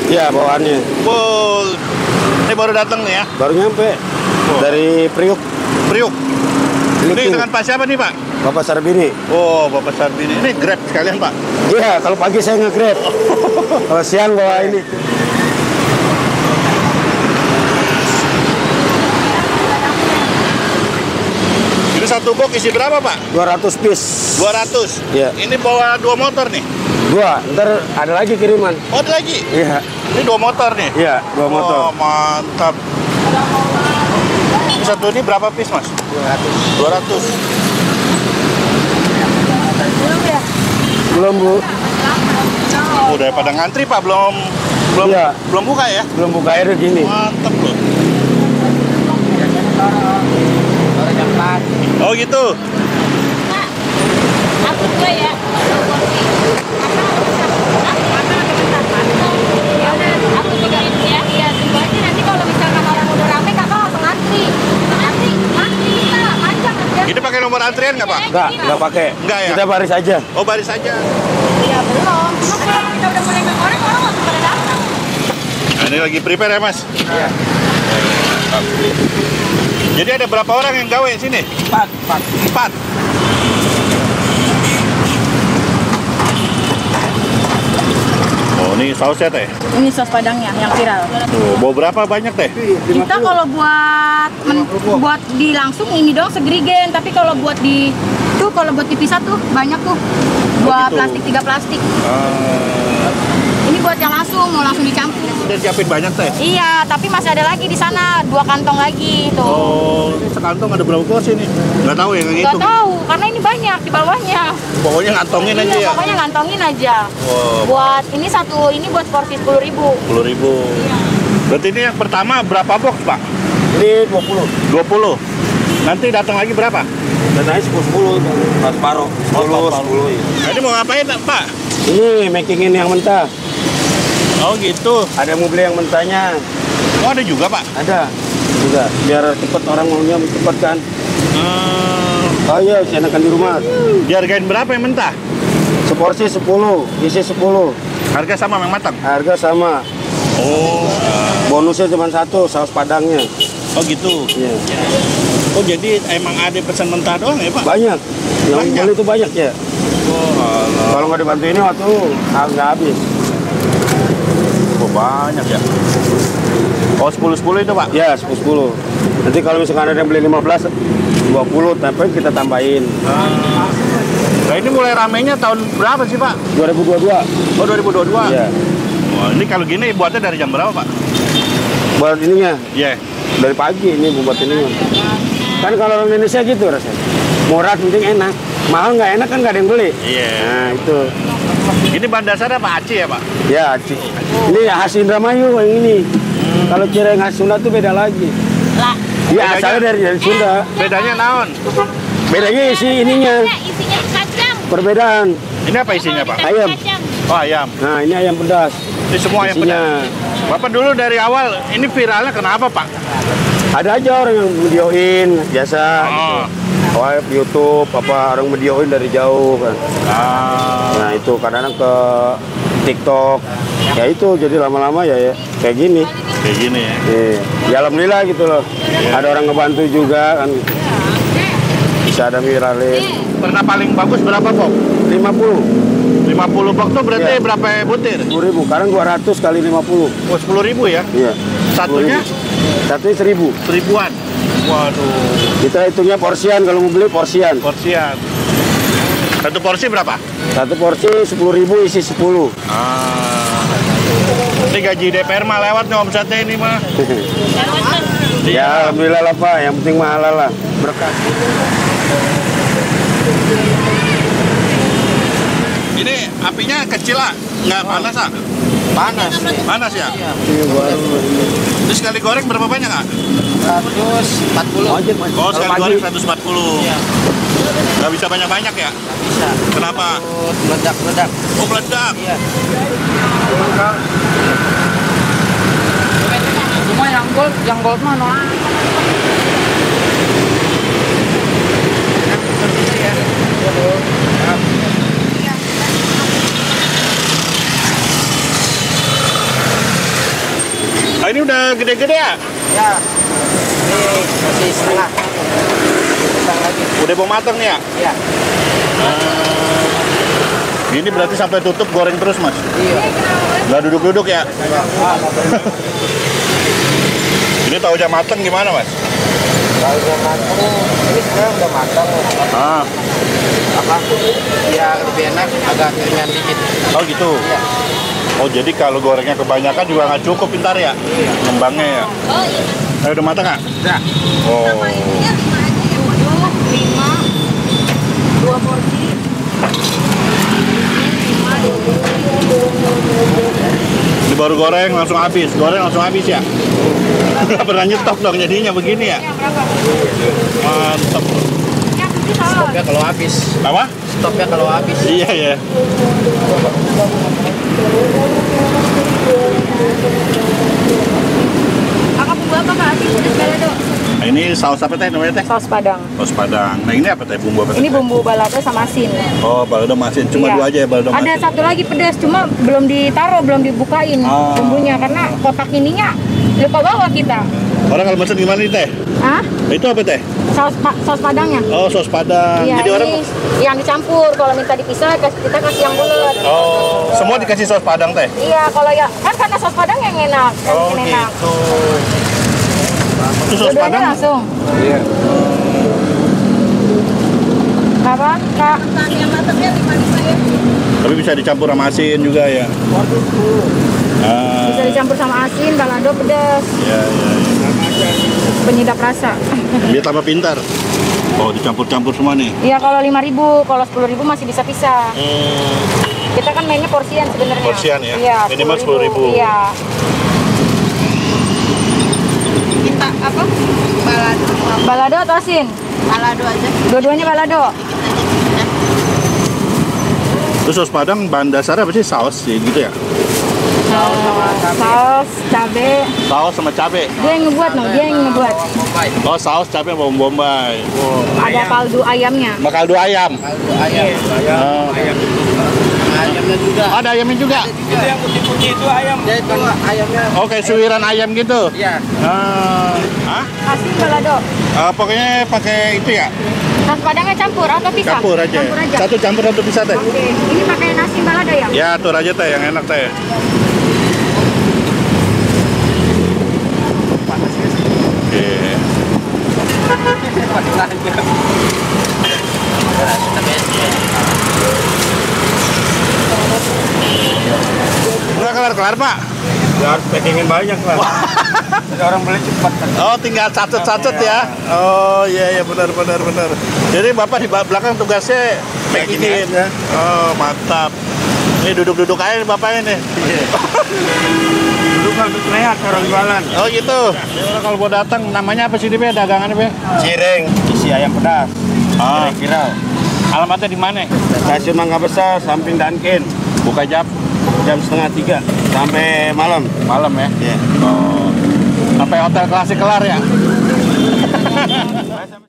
Iya, bawaannya. Full. Ini baru datang nih ya? Baru nyampe. Dari Priuk. Priuk. Ini dengan Pak siapa nih, Pak? Bapak Sarbini. Oh, Bapak Sarbini. Ini Grab sekalian, Pak? Iya, kalau pagi saya nge-Grab. Kalau siang bawa ini. Ini satu box isi berapa, Pak? 200 piece. 200? Iya. Ini bawa 2 motor nih? 2, ntar ada lagi kiriman. Oh, ada lagi? Iya. Ini 2 motor nih? Iya, 2 motor. Oh, mantap. Ini satu ini berapa piece, Mas? 200. Belum, Bu. Udah pada ngantri, Pak, belum Iya. belum buka ya? Belum buka air gini. Mantap loh. Oh gitu. Aku dua ya. Aku juga itu ya. Iya, tunggu aja nanti kalau misalkan orang udah rame kakak langsung antri. Antri kita panjang aja. Ini pakai nomor antrian nggak, Pak? Nggak pakai. Nggak ya? Kita baris aja. Oh, baris aja. Iya belum. Cuma kalau kita udah mulai ngorek orang langsung pada datang. Nah, ini lagi prepare ya, Mas? Iya. Jadi ada berapa orang yang gawe sini? 4. Oh, ini sausnya teh. Ini sos padangnya yang viral. Tuh, bawa berapa banyak teh? Kita kalau buat di langsung ini dong segerigen, tapi kalau buat dipisah tuh banyak tuh. 2 gitu. plastik, 3 plastik. Ini buat yang mau langsung dicampur. Udah siapin banyak teh? Iya, tapi masih ada lagi di sana, 2 kantong lagi tuh. Oh, ini sekantong ada berapa porsi nih? Nggak tahu ya, nggak Gak ngitung. tahu, karena ini banyak di bawahnya. Pokoknya ngantongin aja Iya, ya? pokoknya ngantongin aja. Wow. Buat ini ini buat porsi 10.000. 10.000. Iya. Berarti ini yang pertama berapa box, Pak? Ini 20. 20. Nanti datang lagi berapa? Dan naik 10. Separuh. 10. Nah, ini mau ngapain, Pak? Ini makingin yang mentah. Oh gitu. Ada yang mau beli yang mentahnya. Oh, ada juga, Pak? Ada. Juga. Biar cepet orang maunya cepet kan. Oh iya, enakan di rumah. Dihargain berapa yang mentah? Seporsi 10, isi 10. Harga sama yang matang? Harga sama. Oh. Bonusnya cuma 1, saus padangnya. Oh gitu. Iya. Oh, jadi emang ada pesan mentah doang ya, Pak? Banyak. Yang Banyak. beli itu banyak ya. Oh, alah. Kalau nggak dibantu ini waktu nggak habis. Oh, banyak ya. Oh, 10-10 itu, Pak? Ya, 10. Nanti kalau misalkan ada yang beli 15, 20, tapi kita tambahin. Nah, ini mulai ramenya tahun berapa sih, Pak? 2022. Oh, 2022? Iya. Wah, ini kalau gini buatnya dari jam berapa, Pak? Buat ininya, Iya. dari pagi ini buat ini. Kan kalau orang Indonesia gitu rasanya. Murah, penting enak. Mahal nggak enak kan nggak ada yang beli. Iya. Nah, itu. Ini bahan dasarnya Pak Aci ya, Pak? Ya, ini khas Indramayu yang ini. Kalau cireng khas Sunda tuh beda lagi. Lah, Iya, Bedanya? asalnya dari Sunda. Bedanya naon? Bedanya isi ininya. isinya kacang. Perbedaan. Ini apa isinya, Pak? Ayam. Kacang. Oh, ayam. Nah, ini ayam pedas. Ini semua ayam Isinya. pedas. Bapak dulu dari awal, ini viralnya kenapa, Pak? Ada aja orang yang videoin biasa. Oh. Awalnya YouTube apa orang videoin dari jauh kan. Nah itu kadang-kadang ke TikTok. Ya itu jadi lama-lama ya kayak gini. Kayak gini ya. Ya alhamdulillah gitu loh. Ada orang ngebantu juga kan. Bisa ada viralin. Pernah paling bagus berapa, Bob? 50. 50 box tuh berarti Iya. berapa butir? 10.000. Sekarang 200 kali 50. Oh, 10.000 ya? Iya. Satunya? 10.000. Satunya 1.000. Seribuan. Waduh, Kita hitungnya porsian kalau mau beli porsian. porsian. Satu porsi berapa? Satu porsi 10.000 isi 10. Ini gaji DPR mah lewat nih omsetnya ini mah. Ya alhamdulillah lah Pak, yang penting mah halal lah. Berkah. Ini apinya kecil lah, nggak panas ah? Panas. Panas ya? Ini baru. Ini sekali goreng berapa banyak ah? 140. Oh, sekali goreng 140. Iya. Nggak bisa banyak-banyak ya? Bisa. Kenapa? Meledak-meledak. Oh, meledak. Iya. Cuma yang gold mana? Nah, ini udah gede-gede ya? Ya. Ini masih setengah. Setengah lagi. Udah mau matang nih ya? Iya. Ini berarti sampai tutup goreng terus, Mas? Iya. Nggak duduk-duduk ya? Ini tahunya matang gimana, Mas? Kalau udah matang, ini sekarang udah matang. Ah. Apa? Biar lebih enak, agak keringan dikit. Oh gitu? Iya. Oh, jadi kalau gorengnya kebanyakan juga nggak cukup pintar ya? Iya. Ngembangnya ya? Udah matang nggak? Udah. Oh. 2 porsi. Ini baru goreng langsung habis, ya? Nggak pernah nyetok dong jadinya begini ya? Mantap. Stopnya kalau habis. Apa? Stopnya kalau habis. Iya ya. Kakak bumbu apa Kak? Pedas balado. Nah, ini saus apa teh namanya teh? Saus Padang. Saus Padang. Nah ini apa teh bumbu apa teh? Ini bumbu balado sama asin. Oh, balado masin. Cuma Iya. 2 aja ya balado masin. Ada satu lagi pedas, cuma belum ditaruh, belum dibukain Oh. bumbunya karena kotak ininya lupa bawa kita. Orang kalau pesen gimana nih teh? Hah? Itu apa teh? Saus Padangnya? Oh, saus Padang. Iya, Jadi orang ini yang dicampur. Kalau minta dipisah, kita kasih yang bulat. oh, semua dikasih saus Padang teh. Iya, kalau ya kan karena saus Padang yang enak, yang Oh, bikin enak. gitu. Itu saus Dua-duanya Padang. langsung. Iya. Apa, Kak? Tapi bisa dicampur sama asin juga ya. Ah, Bisa dicampur sama asin, balado pedas, ya, ya, ya. penyedap rasa. Biar tambah pintar. Oh, dicampur-campur semua nih. Iya, kalau 5.000, kalau 10.000 masih bisa pisah. Kita kan mainnya porsian sebenarnya. Porsian ya? Iya, Minimal 10.000. Iya. Kita apa? Balado. Balado atau asin? Balado aja. Dua-duanya balado. Terus saus Padang bahan dasarnya apa sih? Saus sih gitu ya? Saus, cabe. Saus sama cabe. Dia yang ngebuat, no? Dia yang ngebuat. Bombay. Oh, saus cabe bawang bombay. Oh. Ada kaldu ayamnya. Sama kaldu ayam. Kaldu ayam. Oh. Ayamnya juga. Ada ayamnya juga. Itu yang putih-putih itu ayam. Ya itu ayamnya. Oke, suiran ayam gitu. Iya. Hah? Asin balado. Pokoknya pakai itu ya? Saus Padangnya campur atau pisah? Campur aja. Campur aja. Satu campur satu pisah teh. Oke, ini pakai nasi balado ya? Ya, atur aja teh yang enak teh. Oke. Udah kelar-kelar, Pak? Ya harus packingin banyak lah. Jadi orang beli cepat kan. Oh, tinggal sacet-sacet ya? Oh, iya, iya, benar. Jadi Bapak di belakang tugasnya packingin. aja. Oh, mantap. Ini duduk-duduk aja nih Bapaknya nih. Dulu kan lihat orang jualan. Oh gitu. Ya, orang kalau mau datang, namanya apa sih ini, Be? Dagangannya, Be? Cireng, isi ayam pedas. Ah. Cireng viral. Alamatnya di mana? Stasiun Mangga Besar, samping Dunkin. Buka jam Jam 2:30 sampai malam. malam ya? Iya. Oh. Sampai hotel klasik kelar ya? Saya sampai